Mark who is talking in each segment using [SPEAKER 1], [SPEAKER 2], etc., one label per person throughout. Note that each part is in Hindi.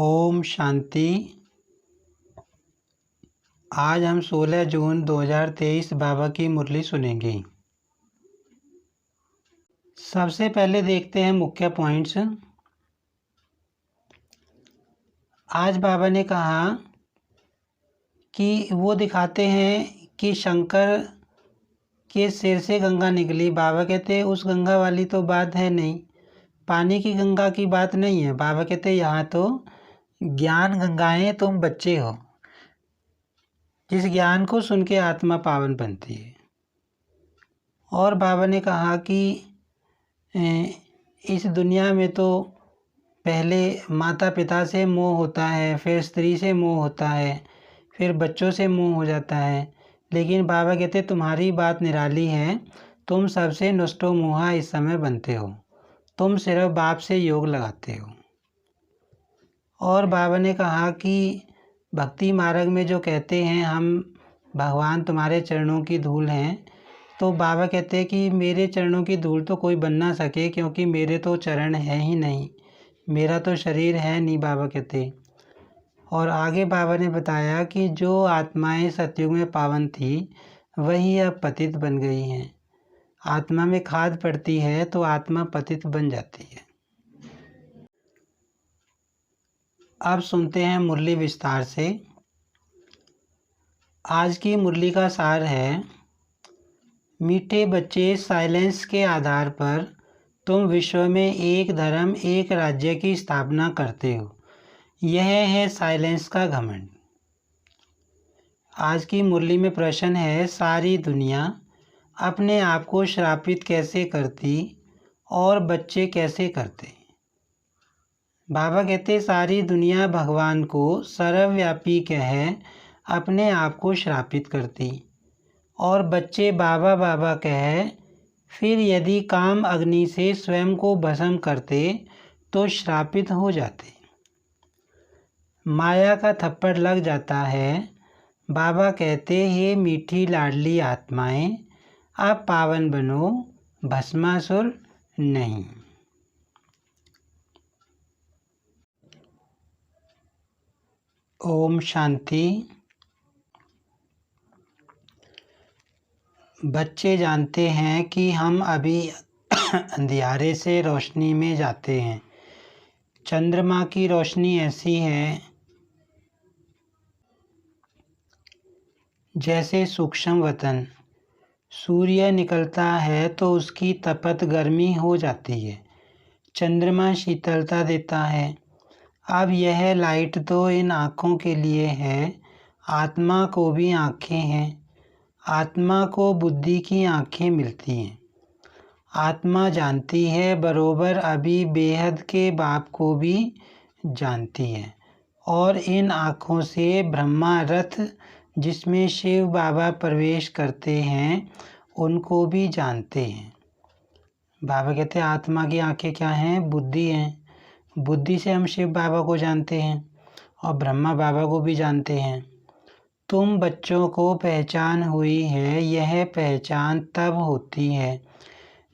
[SPEAKER 1] ओम शांति। आज हम 16 जून 2023 बाबा की मुरली सुनेंगे। सबसे पहले देखते हैं मुख्य पॉइंट्स। आज बाबा ने कहा कि वो दिखाते हैं कि शंकर के सिर से गंगा निकली। बाबा कहते हैं उस गंगा वाली तो बात है नहीं, पानी की गंगा की बात नहीं है। बाबा कहते हैं यहाँ तो ज्ञान गंगाएं, तुम बच्चे हो। जिस ज्ञान को सुन के आत्मा पावन बनती है। और बाबा ने कहा कि इस दुनिया में तो पहले माता पिता से मोह होता है, फिर स्त्री से मोह होता है, फिर बच्चों से मोह हो जाता है। लेकिन बाबा कहते तुम्हारी बात निराली है, तुम सबसे नष्टो मोहा इस समय बनते हो। तुम सिर्फ बाप से योग लगाते हो। और बाबा ने कहा कि भक्ति मार्ग में जो कहते हैं हम भगवान तुम्हारे चरणों की धूल हैं, तो बाबा कहते हैं कि मेरे चरणों की धूल तो कोई बन ना सके, क्योंकि मेरे तो चरण है ही नहीं, मेरा तो शरीर है नहीं, बाबा कहते। और आगे बाबा ने बताया कि जो आत्माएं सतयुग में पावन थी वही अब पतित बन गई हैं। आत्मा में खाद पड़ती है तो आत्मा पतित बन जाती है। अब सुनते हैं मुरली विस्तार से। आज की मुरली का सार है, मीठे बच्चे, साइलेंस के आधार पर तुम विश्व में एक धर्म एक राज्य की स्थापना करते हो। यह है साइलेंस का घमंड। आज की मुरली में प्रश्न है, सारी दुनिया अपने आप को श्रापित कैसे करती और बच्चे कैसे करते। बाबा कहते सारी दुनिया भगवान को सर्वव्यापी कह अपने आप को श्रापित करती, और बच्चे बाबा बाबा कह फिर यदि काम अग्नि से स्वयं को भस्म करते तो श्रापित हो जाते। माया का थप्पड़ लग जाता है। बाबा कहते हे मीठी लाडली आत्माएं, आप पावन बनो, भस्मासुर नहीं। ओम शांति। बच्चे जानते हैं कि हम अभी अंधियारे से रोशनी में जाते हैं। चंद्रमा की रोशनी ऐसी है जैसे सूक्ष्म वतन। सूर्य निकलता है तो उसकी तपत गर्मी हो जाती है, चंद्रमा शीतलता देता है। अब यह लाइट तो इन आँखों के लिए है, आत्मा को भी आँखें हैं। आत्मा को बुद्धि की आँखें मिलती हैं। आत्मा जानती है बरोबर अभी बेहद के बाप को भी जानती है, और इन आँखों से ब्रह्मा रथ जिसमें शिव बाबा प्रवेश करते हैं उनको भी जानते हैं। बाबा कहते हैं आत्मा की आँखें क्या हैं? बुद्धि हैं। बुद्धि से हम शिव बाबा को जानते हैं और ब्रह्मा बाबा को भी जानते हैं। तुम बच्चों को पहचान हुई है, यह पहचान तब होती है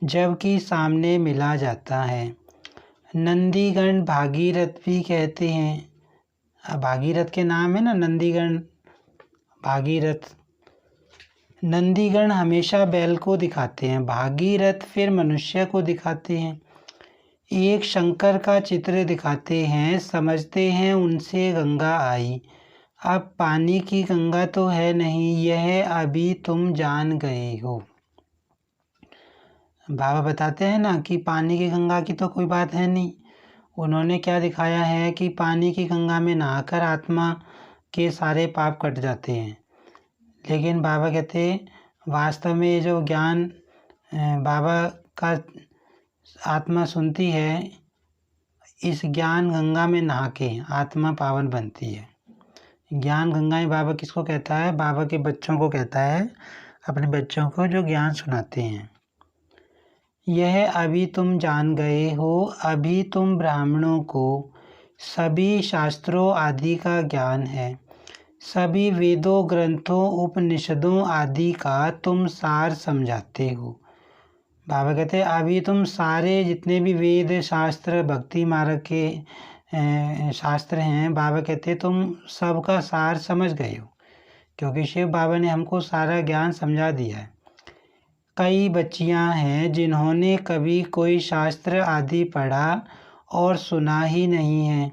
[SPEAKER 1] जबकि सामने मिला जाता है। नंदीगण भागीरथ भी कहते हैं। भागीरथ के नाम है ना, नंदीगण भागीरथ। नंदीगण हमेशा बैल को दिखाते हैं, भागीरथ फिर मनुष्य को दिखाते हैं। एक शंकर का चित्र दिखाते हैं, समझते हैं उनसे गंगा आई। अब पानी की गंगा तो है नहीं, यह अभी तुम जान गए हो। बाबा बताते हैं ना कि पानी की गंगा की तो कोई बात है नहीं। उन्होंने क्या दिखाया है कि पानी की गंगा में नहाकर आत्मा के सारे पाप कट जाते हैं। लेकिन बाबा कहते वास्तव में ये जो ज्ञान बाबा का आत्मा सुनती है, इस ज्ञान गंगा में नहा के आत्मा पावन बनती है। ज्ञान गंगाएं बाबा किसको कहता है? बाबा के बच्चों को कहता है, अपने बच्चों को जो ज्ञान सुनाते हैं। यह अभी तुम जान गए हो, अभी तुम ब्राह्मणों को सभी शास्त्रों आदि का ज्ञान है। सभी वेदों, ग्रंथों, उपनिषदों आदि का तुम सार समझाते हो। बाबा कहते हैं अभी तुम सारे जितने भी वेद शास्त्र, भक्ति मार्ग के शास्त्र हैं, बाबा कहते तुम सबका सार समझ गए हो, क्योंकि शिव बाबा ने हमको सारा ज्ञान समझा दिया है। कई बच्चियां हैं जिन्होंने कभी कोई शास्त्र आदि पढ़ा और सुना ही नहीं है,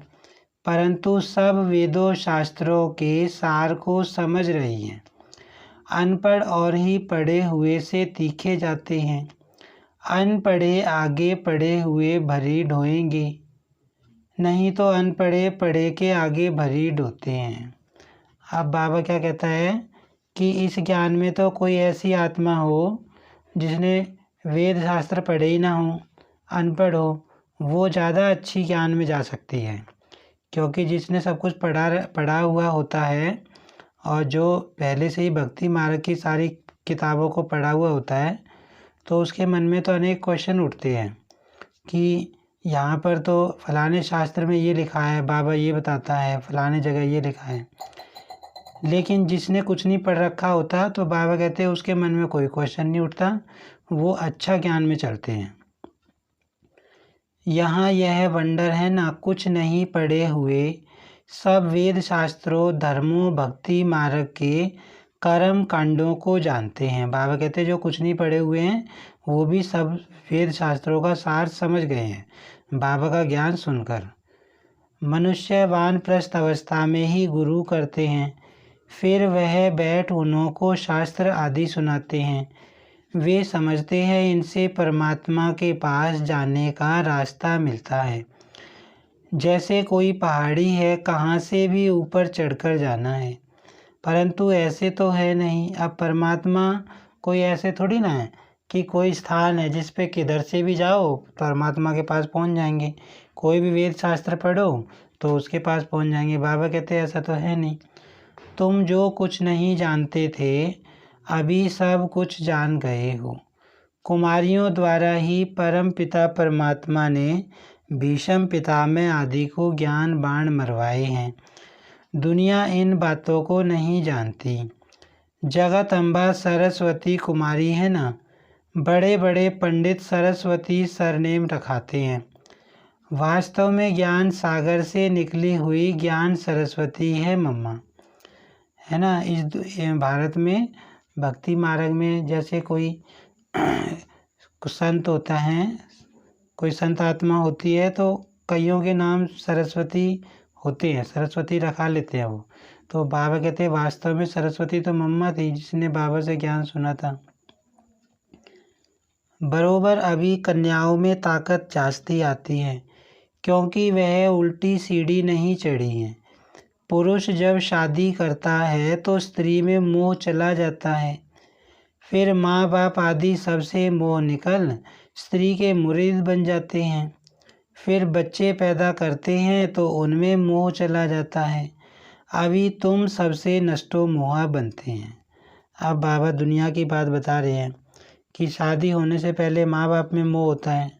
[SPEAKER 1] परंतु सब वेदों शास्त्रों के सार को समझ रही हैं। अनपढ़ और ही पढ़े हुए से तीखे जाते हैं, अनपढ़े आगे पढ़े हुए भरी ढोएंगे, नहीं तो अनपढ़े पढ़े के आगे भरी ढोते हैं। अब बाबा क्या कहता है कि इस ज्ञान में तो कोई ऐसी आत्मा हो जिसने वेद शास्त्र पढ़े ही ना हो, अनपढ़ हो, वो ज़्यादा अच्छी ज्ञान में जा सकती है, क्योंकि जिसने सब कुछ पढ़ा हुआ होता है और जो पहले से ही भक्ति मार्ग की सारी किताबों को पढ़ा हुआ होता है, तो उसके मन में तो अनेक क्वेश्चन उठते हैं कि यहाँ पर तो फलाने शास्त्र में ये लिखा है, बाबा ये बताता है, फलाने जगह ये लिखा है। लेकिन जिसने कुछ नहीं पढ़ रखा होता तो बाबा कहते हैं उसके मन में कोई क्वेश्चन नहीं उठता, वो अच्छा ज्ञान में चलते हैं। यहाँ यह वंडर है ना, कुछ नहीं पढ़े हुए सब वेद शास्त्रों, धर्मों, भक्ति मार्ग के कर्म कांडों को जानते हैं। बाबा कहते हैं जो कुछ नहीं पढ़े हुए हैं वो भी सब वेद शास्त्रों का सार समझ गए हैं बाबा का ज्ञान सुनकर। मनुष्य वानप्रस्थ अवस्था में ही गुरु करते हैं, फिर वह बैठ उन्हों को शास्त्र आदि सुनाते हैं। वे समझते हैं इनसे परमात्मा के पास जाने का रास्ता मिलता है। जैसे कोई पहाड़ी है, कहाँ से भी ऊपर चढ़कर जाना है, परंतु ऐसे तो है नहीं। अब परमात्मा कोई ऐसे थोड़ी ना है कि कोई स्थान है जिस पे किधर से भी जाओ परमात्मा के पास पहुंच जाएंगे, कोई भी वेद शास्त्र पढ़ो तो उसके पास पहुंच जाएंगे। बाबा कहते हैं ऐसा तो है नहीं। तुम जो कुछ नहीं जानते थे अभी सब कुछ जान गए हो। कुमारियों द्वारा ही परम पिता परमात्मा ने भीष्म पितामह आदि को ज्ञान बाण मरवाए हैं। दुनिया इन बातों को नहीं जानती। जगत अम्बा सरस्वती कुमारी है ना, बड़े बड़े पंडित सरस्वती सरनेम रखाते हैं। वास्तव में ज्ञान सागर से निकली हुई ज्ञान सरस्वती है मम्मा, है ना। इस भारत में भक्ति मार्ग में जैसे कोई संत होता है, कोई संत आत्मा होती है, तो कईयों के नाम सरस्वती होते हैं, सरस्वती रखा लेते हैं वो। तो बाबा कहते हैं वास्तव में सरस्वती तो मम्मा थी जिसने बाबा से ज्ञान सुना था। बरोबर अभी कन्याओं में ताकत जास्ती आती है, क्योंकि वह उल्टी सीढ़ी नहीं चढ़ी है। पुरुष जब शादी करता है तो स्त्री में मोह चला जाता है, फिर माँ बाप आदि सबसे मोह निकल स्त्री के मुरीद बन जाते हैं। फिर बच्चे पैदा करते हैं तो उनमें मोह चला जाता है। अभी तुम सबसे नष्टो मोहा बनते हैं। अब बाबा दुनिया की बात बता रहे हैं कि शादी होने से पहले माँ बाप में मोह होता है,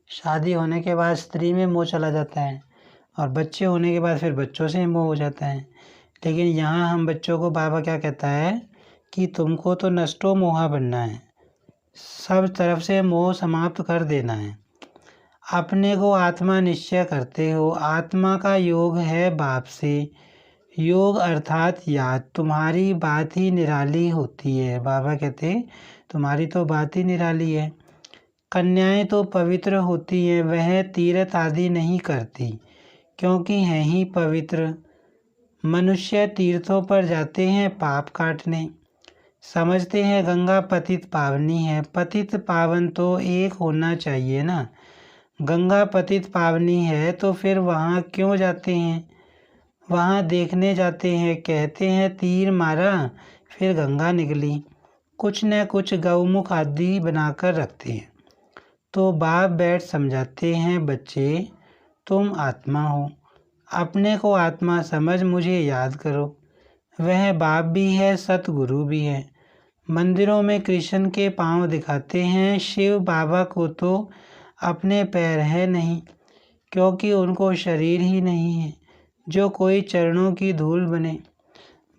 [SPEAKER 1] शादी होने के बाद स्त्री में मोह चला जाता है, और बच्चे होने के बाद फिर बच्चों से मोह हो जाता है। लेकिन यहाँ हम बच्चों को बाबा क्या कहता है कि तुमको तो नष्टो मोहा बनना है, सब तरफ से मोह समाप्त कर देना है। अपने को आत्मा निश्चय करते हो। आत्मा का योग है बाप से, योग अर्थात याद। तुम्हारी बात ही निराली होती है। बाबा कहते तुम्हारी तो बात ही निराली है। कन्याएं तो पवित्र होती हैं, वह तीर्थ आदि नहीं करती क्योंकि हैं ही पवित्र। मनुष्य तीर्थों पर जाते हैं पाप काटने, समझते हैं गंगा पतित पावनी है। पतित पावन तो एक होना चाहिए ना। गंगा पतित पावनी है तो फिर वहाँ क्यों जाते हैं? वहाँ देखने जाते हैं, कहते हैं तीर मारा फिर गंगा निकली। कुछ न कुछ गौमुख आदि बनाकर रखते हैं। तो बाप बैठ समझाते हैं बच्चे तुम आत्मा हो, अपने को आत्मा समझ मुझे याद करो। वह बाप भी है, सतगुरु भी है। मंदिरों में कृष्ण के पांव दिखाते हैं, शिव बाबा को तो अपने पैर है नहीं, क्योंकि उनको शरीर ही नहीं है जो कोई चरणों की धूल बने।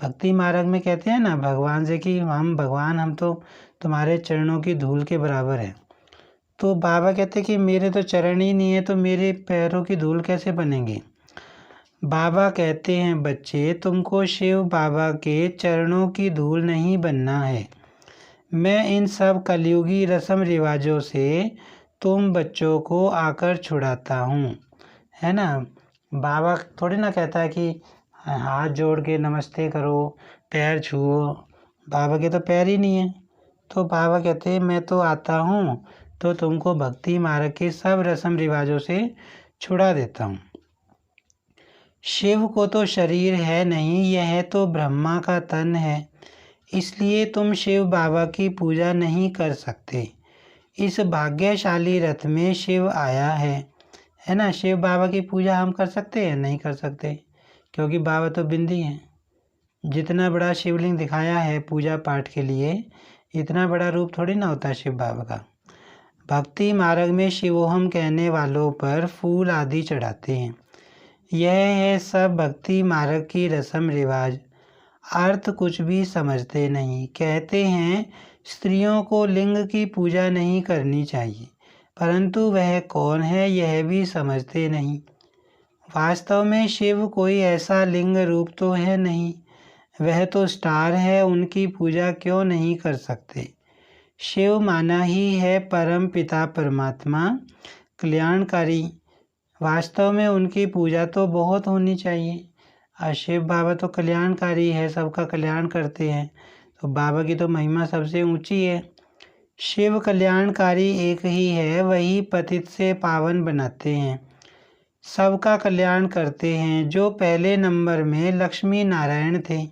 [SPEAKER 1] भक्ति मार्ग में कहते हैं ना भगवान से कि हम भगवान, हम तो तुम्हारे चरणों की धूल के बराबर है। तो बाबा कहते कि मेरे तो चरण ही नहीं है तो मेरे पैरों की धूल कैसे बनेंगे। बाबा कहते हैं, बच्चे तुमको शिव बाबा के चरणों की धूल नहीं बनना है। मैं इन सब कलयुगी रस्म रिवाजों से तुम बच्चों को आकर छुड़ाता हूँ, है ना। बाबा थोड़ी ना कहता है कि हाथ जोड़ के नमस्ते करो, पैर छुओ। बाबा के तो पैर ही नहीं है। तो बाबा कहते हैं, मैं तो आता हूँ तो तुमको भक्ति मार्ग के सब रस्म रिवाजों से छुड़ा देता हूँ। शिव को तो शरीर है नहीं, यह तो ब्रह्मा का तन है, इसलिए तुम शिव बाबा की पूजा नहीं कर सकते। इस भाग्यशाली रथ में शिव आया है ना। शिव बाबा की पूजा हम कर सकते हैं? नहीं कर सकते, क्योंकि बाबा तो बिंदी हैं। जितना बड़ा शिवलिंग दिखाया है पूजा पाठ के लिए, इतना बड़ा रूप थोड़ी ना होता है शिव बाबा का। भक्ति मार्ग में शिवोहम कहने वालों पर फूल आदि चढ़ाते हैं। यह है सब भक्ति मार्ग की रस्म रिवाज। अर्थ कुछ भी समझते नहीं। कहते हैं स्त्रियों को लिंग की पूजा नहीं करनी चाहिए, परंतु वह कौन है यह भी समझते नहीं। वास्तव में शिव कोई ऐसा लिंग रूप तो है नहीं, वह तो स्टार है, उनकी पूजा क्यों नहीं कर सकते। शिव माना ही है परम पिता परमात्मा कल्याणकारी। वास्तव में उनकी पूजा तो बहुत होनी चाहिए। शिव बाबा तो कल्याणकारी है, सबका कल्याण करते हैं, तो बाबा की तो महिमा सबसे ऊंची है। शिव कल्याणकारी एक ही है, वही पतित से पावन बनाते हैं, सबका कल्याण करते हैं। जो पहले नंबर में लक्ष्मी नारायण थे,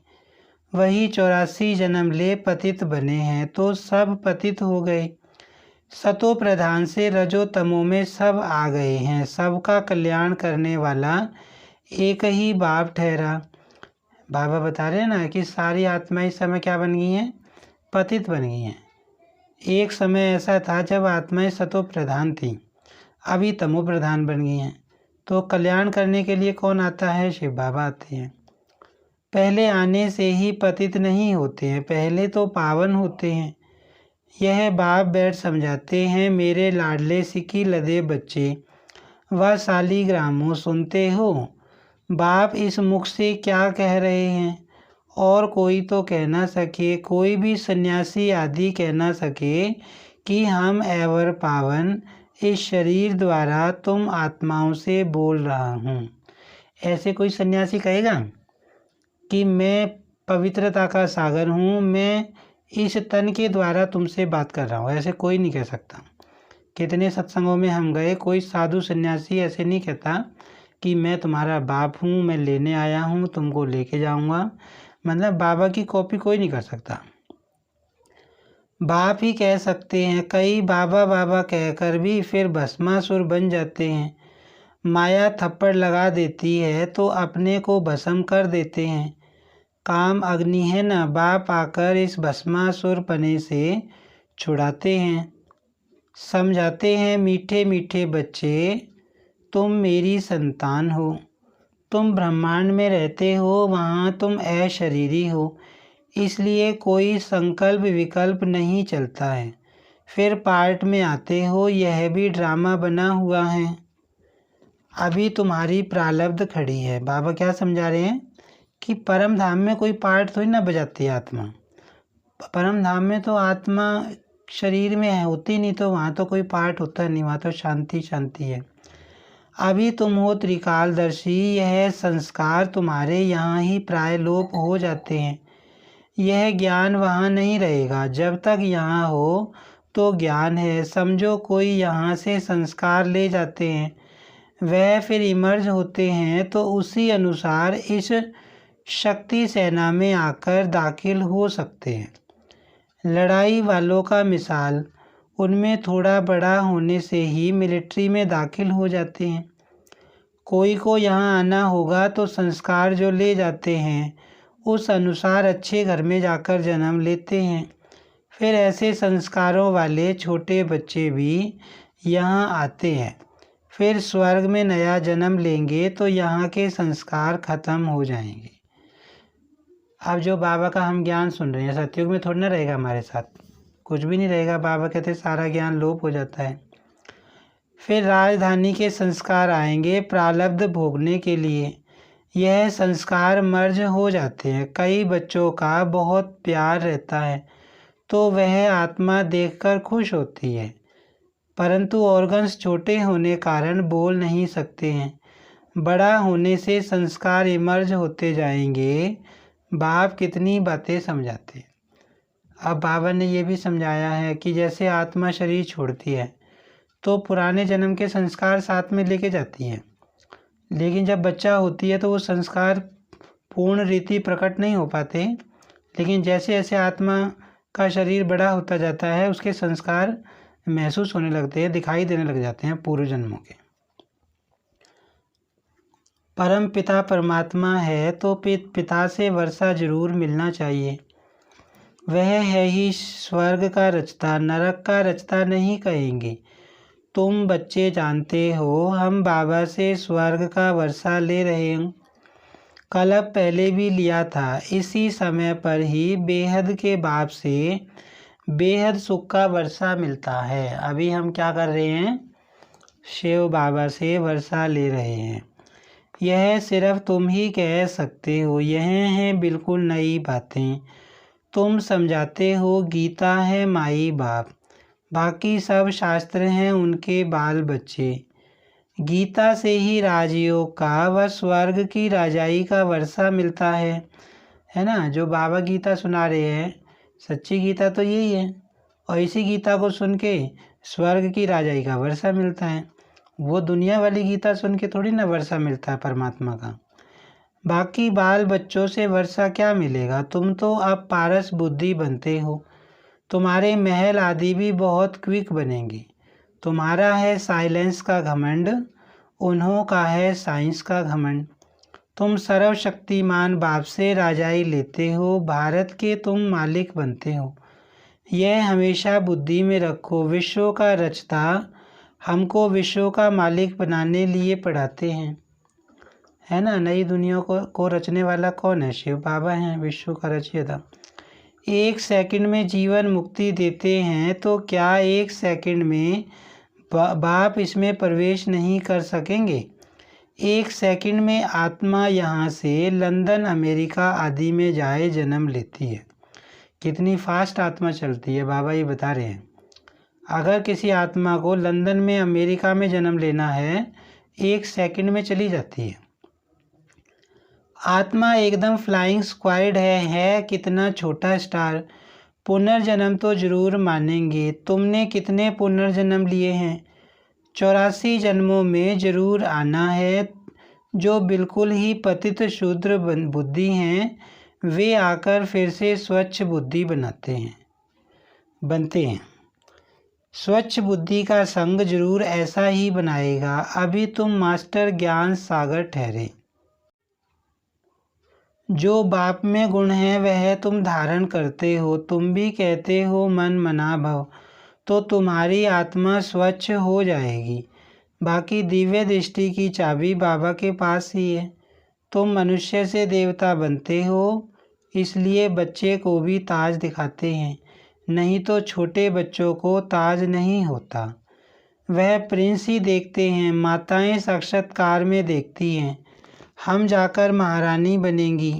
[SPEAKER 1] वही 84 जन्म ले पतित बने हैं, तो सब पतित हो गए। सतो प्रधान से रजो तमो में सब आ गए हैं। सबका कल्याण करने वाला एक ही बाप ठहरा। बाबा बता रहे हैं ना कि सारी आत्माएं इस समय क्या बन गई हैं? पतित बन गई हैं। एक समय ऐसा था जब आत्माएं सतो प्रधान थी, अभी तमो प्रधान बन गई हैं। तो कल्याण करने के लिए कौन आता है? शिव बाबा आते हैं। पहले आने से ही पतित नहीं होते हैं, पहले तो पावन होते हैं। यह बाप बैठ समझाते हैं, मेरे लाडले सिकी लदे बच्चे व शालीग्रामों, सुनते हो बाप इस मुख से क्या कह रहे हैं? और कोई तो कह ना सके, कोई भी सन्यासी आदि कह ना सके कि हम एवर पावन इस शरीर द्वारा तुम आत्माओं से बोल रहा हूँ। ऐसे कोई सन्यासी कहेगा कि मैं पवित्रता का सागर हूँ, मैं इस तन के द्वारा तुमसे बात कर रहा हूँ? ऐसे कोई नहीं कह सकता। कितने सत्संगों में हम गए, कोई साधु सन्यासी ऐसे नहीं कहता कि मैं तुम्हारा बाप हूँ, मैं लेने आया हूँ, तुमको लेके जाऊँगा। मतलब बाबा की कॉपी कोई नहीं कर सकता। बाप ही कह सकते हैं। कई बाबा बाबा कहकर भी फिर भस्मासुर बन जाते हैं। माया थप्पड़ लगा देती है तो अपने को भस्म कर देते हैं। काम अग्नि है ना, बाप आकर इस भस्मासुर पने से छुड़ाते हैं। समझाते हैं, मीठे मीठे बच्चे तुम मेरी संतान हो, तुम ब्रह्मांड में रहते हो, वहाँ तुम अशरीरी हो, इसलिए कोई संकल्प विकल्प नहीं चलता है। फिर पार्ट में आते हो, यह भी ड्रामा बना हुआ है। अभी तुम्हारी प्रारब्ध खड़ी है। बाबा क्या समझा रहे हैं कि परम धाम में कोई पार्ट थोड़ी ना बजाती है आत्मा। परम धाम में तो आत्मा शरीर में है, होती नहीं, तो वहाँ तो कोई पार्ट होता नहीं, वहाँ तो शांति शांति है। अभी तुम हो त्रिकालदर्शी, यह संस्कार तुम्हारे यहाँ ही प्राय लोप हो जाते हैं। यह ज्ञान वहाँ नहीं रहेगा। जब तक यहाँ हो तो ज्ञान है, समझो कोई यहाँ से संस्कार ले जाते हैं, वह फिर इमर्ज होते हैं, तो उसी अनुसार इस शक्ति सेना में आकर दाखिल हो सकते हैं। लड़ाई वालों का मिसाल, उनमें थोड़ा बड़ा होने से ही मिलिट्री में दाखिल हो जाते हैं। कोई को यहाँ आना होगा तो संस्कार जो ले जाते हैं उस अनुसार अच्छे घर में जाकर जन्म लेते हैं। फिर ऐसे संस्कारों वाले छोटे बच्चे भी यहाँ आते हैं। फिर स्वर्ग में नया जन्म लेंगे तो यहाँ के संस्कार खत्म हो जाएंगे। अब जो बाबा का हम ज्ञान सुन रहे हैं, सतयुग में थोड़ा ना रहेगा हमारे साथ, कुछ भी नहीं रहेगा। बाबा कहते सारा ज्ञान लोप हो जाता है। फिर राजधानी के संस्कार आएंगे प्रारब्ध भोगने के लिए। यह संस्कार मर्ज हो जाते हैं। कई बच्चों का बहुत प्यार रहता है तो वह आत्मा देखकर खुश होती है, परंतु ऑर्गन्स छोटे होने कारण बोल नहीं सकते हैं। बड़ा होने से संस्कार इमर्ज होते जाएंगे। बाप कितनी बातें समझाते हैं। अब बाबा ने ये भी समझाया है कि जैसे आत्मा शरीर छोड़ती है तो पुराने जन्म के संस्कार साथ में लेके जाती है, लेकिन जब बच्चा होती है तो वो संस्कार पूर्ण रीति प्रकट नहीं हो पाते। लेकिन जैसे जैसे आत्मा का शरीर बड़ा होता जाता है उसके संस्कार महसूस होने लगते हैं, दिखाई देने लग जाते हैं पूर्व जन्मों के। परम पिता परमात्मा है तो पिता से वर्षा जरूर मिलना चाहिए। वह है ही स्वर्ग का रचता, नरक का रचता नहीं कहेंगे। तुम बच्चे जानते हो हम बाबा से स्वर्ग का वर्षा ले रहे हैं। कल्प पहले भी लिया था। इसी समय पर ही बेहद के बाप से बेहद सुख का वर्षा मिलता है। अभी हम क्या कर रहे हैं? शिव बाबा से वर्षा ले रहे हैं। यह सिर्फ तुम ही कह सकते हो। यह हैं बिल्कुल नई बातें। तुम समझाते हो। गीता है माई बाप, बाकी सब शास्त्र हैं उनके बाल बच्चे। गीता से ही राजयोग का व स्वर्ग की राजाई का वर्षा मिलता है ना। जो बाबा गीता सुना रहे हैं सच्ची गीता तो यही है, और इसी गीता को सुन के स्वर्ग की राजाई का वर्षा मिलता है। वो दुनिया वाली गीता सुन के थोड़ी ना वर्षा मिलता है परमात्मा का। बाकी बाल बच्चों से वर्षा क्या मिलेगा? तुम तो अब पारस बुद्धि बनते हो। तुम्हारे महल आदि भी बहुत क्विक बनेंगे। तुम्हारा है साइलेंस का घमंड, उन्हों का है साइंस का घमंड। तुम सर्वशक्तिमान बाप से राजाई लेते हो, भारत के तुम मालिक बनते हो। यह हमेशा बुद्धि में रखो। विश्व का रचता हमको विश्व का मालिक बनाने लिए पढ़ाते हैं, है ना। नई दुनिया को रचने वाला कौन है? शिव बाबा हैं, विश्व का रचयिता। 1 सेकंड में जीवन मुक्ति देते हैं तो क्या 1 सेकंड में बाप इसमें प्रवेश नहीं कर सकेंगे? 1 सेकंड में आत्मा यहाँ से लंदन अमेरिका आदि में जाए जन्म लेती है। कितनी फास्ट आत्मा चलती है बाबा ये बता रहे हैं। अगर किसी आत्मा को लंदन में अमेरिका में जन्म लेना है 1 सेकंड में चली जाती है। आत्मा एकदम फ्लाइंग स्क्वाड है कितना छोटा स्टार। पुनर्जन्म तो जरूर मानेंगे। तुमने कितने पुनर्जन्म लिए हैं? 84 जन्मों में जरूर आना है। जो बिल्कुल ही पतित शूद्र बुद्धि हैं वे आकर फिर से स्वच्छ बुद्धि बनते हैं। स्वच्छ बुद्धि का संग जरूर ऐसा ही बनाएगा। अभी तुम मास्टर ज्ञान सागर ठहरे। जो बाप में गुण है वह तुम धारण करते हो। तुम भी कहते हो मन मना भव, तो तुम्हारी आत्मा स्वच्छ हो जाएगी। बाकी दिव्य दृष्टि की चाबी बाबा के पास ही है। तुम मनुष्य से देवता बनते हो, इसलिए बच्चे को भी ताज दिखाते हैं, नहीं तो छोटे बच्चों को ताज नहीं होता। वह प्रिंस ही देखते हैं, माताएं साक्षात्कार में देखती हैं। हम जाकर महारानी बनेंगी।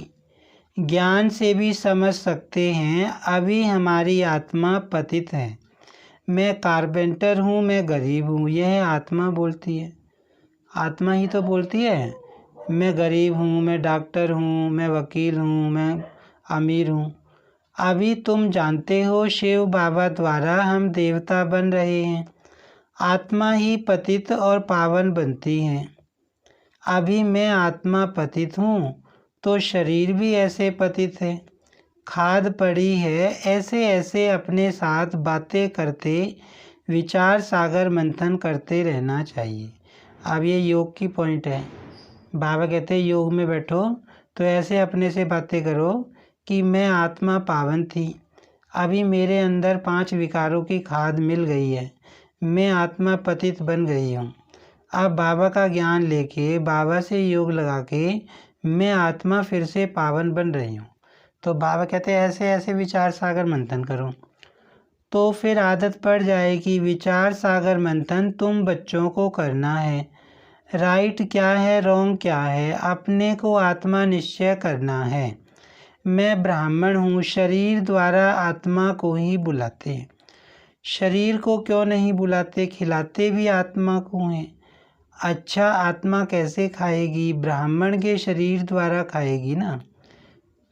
[SPEAKER 1] ज्ञान से भी समझ सकते हैं अभी हमारी आत्मा पतित है। मैं कारपेंटर हूँ, मैं गरीब हूँ, यह आत्मा बोलती है। आत्मा ही तो बोलती है मैं गरीब हूँ, मैं डॉक्टर हूँ, मैं वकील हूँ, मैं अमीर हूँ। अभी तुम जानते हो शिव बाबा द्वारा हम देवता बन रहे हैं। आत्मा ही पतित और पावन बनती है। अभी मैं आत्मा पतित हूँ तो शरीर भी ऐसे पतित है। खाद पड़ी है। ऐसे ऐसे अपने साथ बातें करते विचार सागर मंथन करते रहना चाहिए। अब ये योग की पॉइंट है। बाबा कहते हैं योग में बैठो तो ऐसे अपने से बातें करो कि मैं आत्मा पावन थी, अभी मेरे अंदर 5 विकारों की खाद मिल गई है, मैं आत्मा पतित बन गई हूँ। अब बाबा का ज्ञान लेके बाबा से योग लगा के मैं आत्मा फिर से पावन बन रही हूँ। तो बाबा कहते हैं ऐसे ऐसे विचार सागर मंथन करो, तो फिर आदत पड़ जाएगी। विचार सागर मंथन तुम बच्चों को करना है। राइट क्या है, रॉन्ग क्या है, अपने को आत्मा निश्चय करना है। मैं ब्राह्मण हूँ, शरीर द्वारा आत्मा को ही बुलाते हैं। शरीर को क्यों नहीं बुलाते, खिलाते भी आत्मा को हैं। अच्छा, आत्मा कैसे खाएगी, ब्राह्मण के शरीर द्वारा खाएगी ना।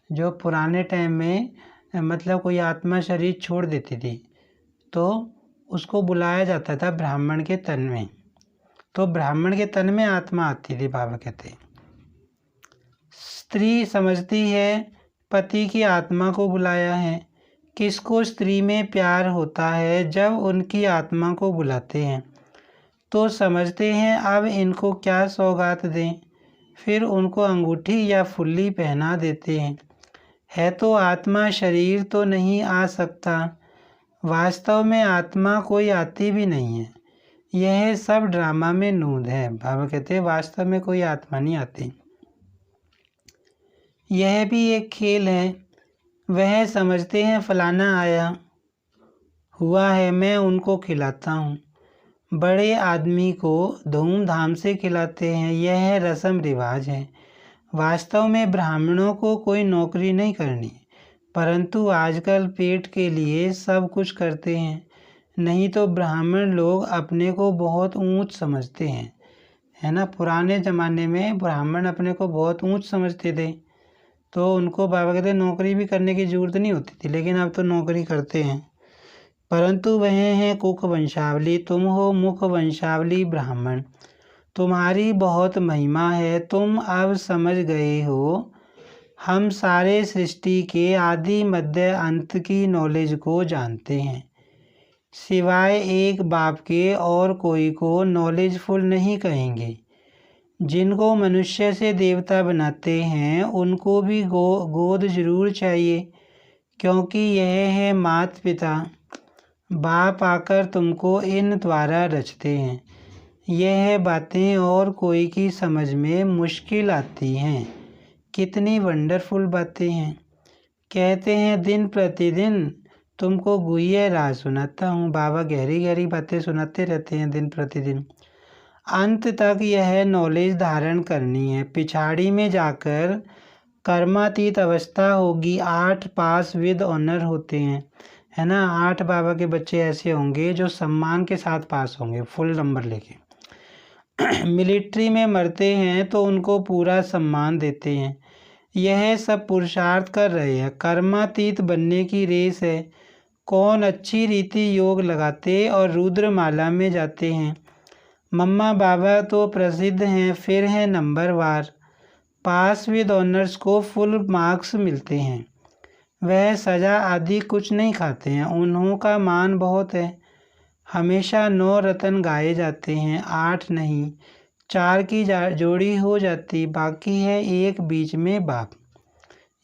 [SPEAKER 1] जो पुराने टाइम में मतलब कोई आत्मा शरीर छोड़ देती थी तो उसको बुलाया जाता था ब्राह्मण के तन में, तो ब्राह्मण के तन में आत्मा आती थी, बाबा कहते। स्त्री समझती है पति की आत्मा को बुलाया है। किसको स्त्री में प्यार होता है, जब उनकी आत्मा को बुलाते हैं तो समझते हैं अब इनको क्या सौगात दें, फिर उनको अंगूठी या फुल्ली पहना देते हैं। है तो आत्मा, शरीर तो नहीं आ सकता। वास्तव में आत्मा कोई आती भी नहीं है, यह सब ड्रामा में नूंद है। बाबा कहते हैं वास्तव में कोई आत्मा नहीं आती, यह भी एक खेल है। वह समझते हैं फलाना आया हुआ है, मैं उनको खिलाता हूँ। बड़े आदमी को धूमधाम से खिलाते हैं, यह रस्म रिवाज है। वास्तव में ब्राह्मणों को कोई नौकरी नहीं करनी, परंतु आजकल पेट के लिए सब कुछ करते हैं। नहीं तो ब्राह्मण लोग अपने को बहुत ऊंच समझते हैं, है ना। पुराने ज़माने में ब्राह्मण अपने को बहुत ऊंच समझते थे, तो उनको बाबा कहते नौकरी भी करने की ज़रूरत नहीं होती थी, लेकिन अब तो नौकरी करते हैं। परंतु वह हैं कुक वंशावली, तुम हो मुख वंशावली ब्राह्मण, तुम्हारी बहुत महिमा है। तुम अब समझ गए हो, हम सारे सृष्टि के आदि मध्य अंत की नॉलेज को जानते हैं। सिवाय एक बाप के और कोई को नॉलेजफुल नहीं कहेंगे। जिनको मनुष्य से देवता बनाते हैं उनको भी गोद जरूर चाहिए, क्योंकि यह है माता पिता। बाप आकर तुमको इन द्वारा रचते हैं। यह बातें और कोई की समझ में मुश्किल आती हैं। कितनी वंडरफुल बातें हैं। कहते हैं दिन प्रतिदिन तुमको गुह्य राज सुनाता हूँ। बाबा गहरी गहरी बातें सुनाते रहते हैं दिन प्रतिदिन। अंत तक यह नॉलेज धारण करनी है। पिछाड़ी में जाकर कर्मातीत अवस्था होगी। 8 पास विद ऑनर होते हैं, है ना। 8 बाबा के बच्चे ऐसे होंगे जो सम्मान के साथ पास होंगे, फुल नंबर लेके। मिलिट्री में मरते हैं तो उनको पूरा सम्मान देते हैं। यह सब पुरुषार्थ कर रहे हैं। कर्मातीत बनने की रेस है। कौन अच्छी रीति योग लगाते और रुद्रमाला में जाते हैं। मम्मा बाबा तो प्रसिद्ध हैं, फिर है नंबरवार। पास विद ऑनर्स को फुल मार्क्स मिलते हैं। वह सज़ा आदि कुछ नहीं खाते हैं, उन्हों का मान बहुत है। हमेशा 9 रतन गाए जाते हैं, 8 नहीं। 4 की जोड़ी हो जाती, बाकी है एक बीच में बाप।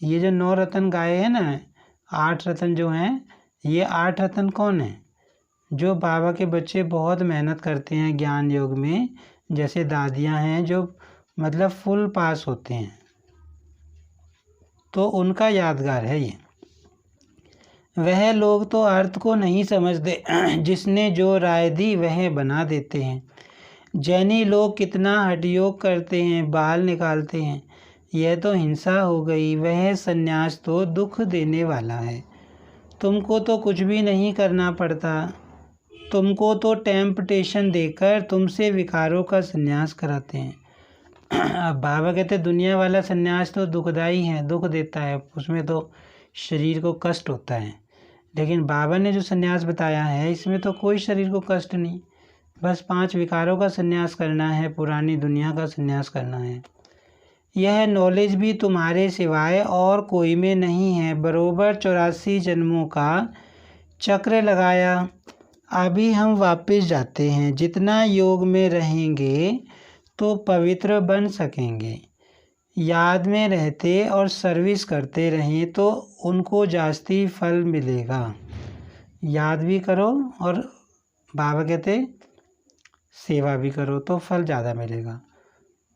[SPEAKER 1] ये जो 9 रतन गाए हैं ना, 8 रतन जो हैं, ये 8 रतन कौन है? जो बाबा के बच्चे बहुत मेहनत करते हैं ज्ञान योग में, जैसे दादियाँ हैं जो मतलब फुल पास होते हैं, तो उनका यादगार है ये। वह लोग तो अर्थ को नहीं समझते, जिसने जो राय दी वह बना देते हैं। जैनी लोग कितना हठयोग करते हैं, बाल निकालते हैं, यह तो हिंसा हो गई। वह सन्यास तो दुख देने वाला है। तुमको तो कुछ भी नहीं करना पड़ता, तुमको तो टेम्पटेशन देकर तुमसे विकारों का सन्यास कराते हैं। अब बाबा कहते दुनिया वाला सन्यास तो दुखदाई है, दुख देता है, उसमें तो शरीर को कष्ट होता है। लेकिन बाबा ने जो सन्यास बताया है इसमें तो कोई शरीर को कष्ट नहीं, बस 5 विकारों का सन्यास करना है, पुरानी दुनिया का सन्यास करना है। यह नॉलेज भी तुम्हारे सिवाय और कोई में नहीं है। बरोबर 84 जन्मों का चक्र लगाया, अभी हम वापस जाते हैं। जितना योग में रहेंगे तो पवित्र बन सकेंगे। याद में रहते और सर्विस करते रहें तो उनको जास्ती फल मिलेगा। याद भी करो और बाबा कहते सेवा भी करो तो फल ज़्यादा मिलेगा।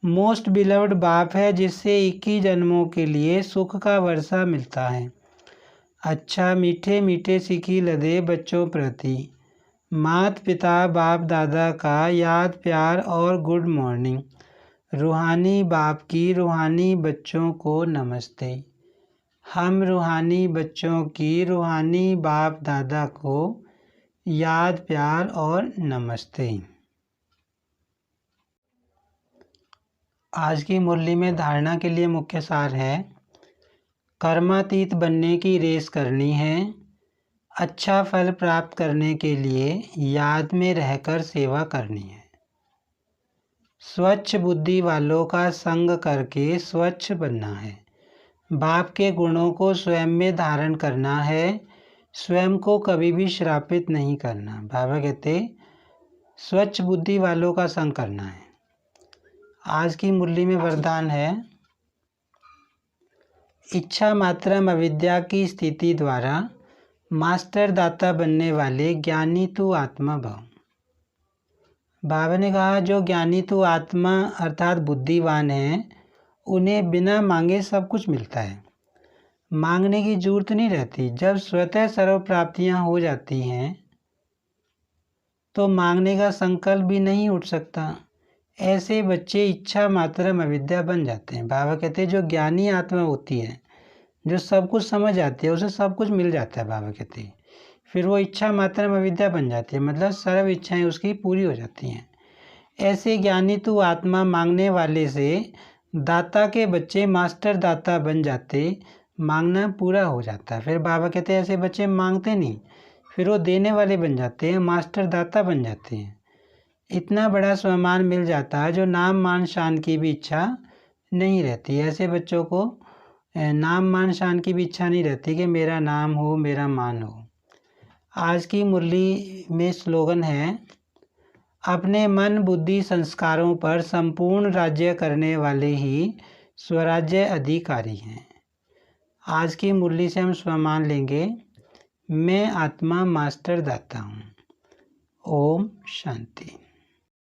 [SPEAKER 1] मोस्ट बिलव्ड बाप है, जिससे 21 जन्मों के लिए सुख का वर्षा मिलता है। अच्छा मीठे मीठे सिखी लदे बच्चों प्रति, माता पिता बाप दादा का याद प्यार और गुड मॉर्निंग। रूहानी बाप की रूहानी बच्चों को नमस्ते। हम रूहानी बच्चों की रूहानी बाप दादा को याद प्यार और नमस्ते। आज की मुरली में धारणा के लिए मुख्य सार है, कर्मातीत बनने की रेस करनी है। अच्छा फल प्राप्त करने के लिए याद में रहकर सेवा करनी है। स्वच्छ बुद्धि वालों का संग करके स्वच्छ बनना है। बाप के गुणों को स्वयं में धारण करना है। स्वयं को कभी भी श्रापित नहीं करना। बाबा कहते स्वच्छ बुद्धि वालों का संग करना है। आज की मुरली में वरदान है, इच्छा मात्रम अविद्या की स्थिति द्वारा मास्टर दाता बनने वाले ज्ञानी तू आत्मा भव। बाबा ने कहा जो ज्ञानी तू आत्मा अर्थात बुद्धिवान है, उन्हें बिना मांगे सब कुछ मिलता है। मांगने की जरूरत नहीं रहती। जब स्वतः सर्व प्राप्तियां हो जाती हैं तो मांगने का संकल्प भी नहीं उठ सकता। ऐसे बच्चे इच्छा मात्रम अविद्या बन जाते हैं। बाबा कहते हैं जो ज्ञानी आत्मा होती है, जो सब कुछ समझ आती है, उसे सब कुछ मिल जाता है। बाबा कहते हैं फिर वो इच्छा मात्रम अविद्या बन जाती है, मतलब सर्व इच्छाएं उसकी पूरी हो जाती हैं। ऐसे ज्ञानी तू आत्मा मांगने वाले से दाता के बच्चे मास्टर दाता बन जाते, मांगना पूरा हो जाता है। फिर बाबा कहते हैं ऐसे बच्चे मांगते नहीं, फिर वो देने वाले बन जाते हैं, मास्टर दाता बन जाते हैं। इतना बड़ा सम्मान मिल जाता है जो नाम मान शान की भी इच्छा नहीं रहती। ऐसे बच्चों को नाम मान शान की भी इच्छा नहीं रहती कि मेरा नाम हो, मेरा मान हो। आज की मुरली में स्लोगन है, अपने मन बुद्धि संस्कारों पर संपूर्ण राज्य करने वाले ही स्वराज्य अधिकारी हैं। आज की मुरली से हम स्वमान लेंगे, मैं आत्मा मास्टर दाता हूँ। ओम शांति।